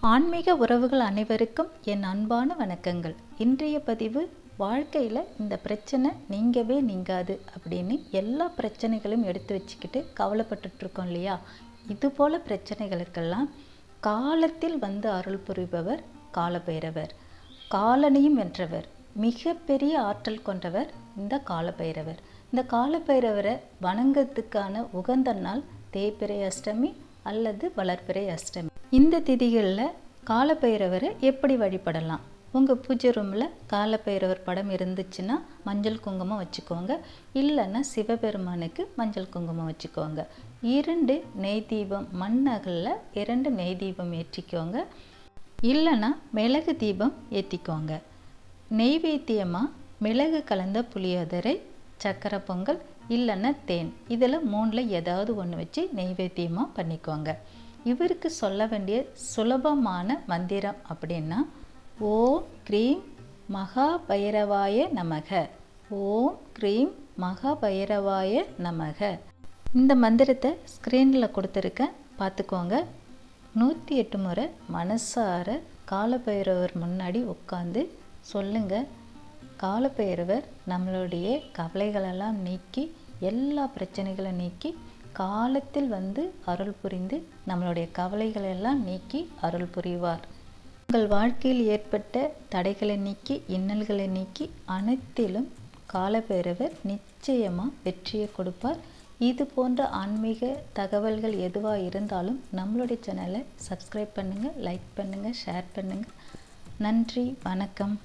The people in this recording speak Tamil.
ஆன்மீக உறவுகள் அனைவருக்கும் என் அன்பான வணக்கங்கள். இன்றைய பதிவு, வாழ்க்கையில் இந்த பிரச்சனை நீங்கவே நீங்காது அப்படின்னு எல்லா பிரச்சனைகளும் எடுத்து வச்சுக்கிட்டு கவலைப்பட்டுட்ருக்கோம் இல்லையா? இதுபோல் பிரச்சனைகளுக்கெல்லாம் காலத்தில் வந்து அருள் புரிபவர் காலபைரவர். காலனையும் வென்றவர், மிகப்பெரிய ஆற்றல் கொண்டவர் இந்த காலபைரவர். இந்த காலபைரவரை வணங்கத்துக்கான உகந்த நாள் தேய்பிறை அஷ்டமி அல்லது வளர்பிறை அஷ்டமி. இந்த திதிகளில் காலபைரவரை எப்படி வழிபடலாம்? உங்கள் பூஜை ரூமில் காலபைரவர் படம் இருந்துச்சுன்னா மஞ்சள் குங்குமம் வச்சுக்கோங்க. இல்லைன்னா சிவபெருமானுக்கு மஞ்சள் குங்குமம் வச்சுக்கோங்க. 2 நெய் தீபம், மண்ணகலில் 2 நெய் தீபம் ஏற்றிக்கோங்க. இல்லைன்னா மிளகு தீபம் ஏற்றிக்கோங்க. நெய்வேத்தியமாக மிளகு கலந்த புளியோதரை, சக்கரை பொங்கல் இல்லைன்னா தேன், இதில் 3ல் ஏதாவது ஒன்று வச்சு நெய்வேத்தியமாக பண்ணிக்கோங்க. இவருக்கு சொல்ல வேண்டிய சுலபமான மந்திரம் அப்படின்னா, ஓம் க்ரீம் மகாபைரவாய நமக, ஓம் க்ரீம் மகாபைரவாய நமக. இந்த மந்திரத்தை ஸ்க்ரீனில் கொடுத்துருக்கேன், பார்த்துக்கோங்க. 108 முறை மனசார காலபைரவர் முன்னாடி உட்காந்து சொல்லுங்கள். காலபைரவர் நம்மளுடைய கவலைகளெல்லாம் நீக்கி, எல்லா பிரச்சனைகளும் நீக்கி காலத்தில் வந்து அருள் புரிந்து நம்மளுடைய கவலைகளெல்லாம் நீக்கி அருள் புரிவார். உங்கள் வாழ்க்கையில் ஏற்பட்ட தடைகளை நீக்கி, இன்னல்களை நீக்கி அனைத்திலும் காலபைரவர் நிச்சயமாக வெற்றியை கொடுப்பார். இது போன்ற ஆன்மீக தகவல்கள் எதுவாக இருந்தாலும் நம்மளுடைய சேனலை சப்ஸ்கிரைப் பண்ணுங்கள், லைக் பண்ணுங்கள், ஷேர் பண்ணுங்கள். நன்றி, வணக்கம்.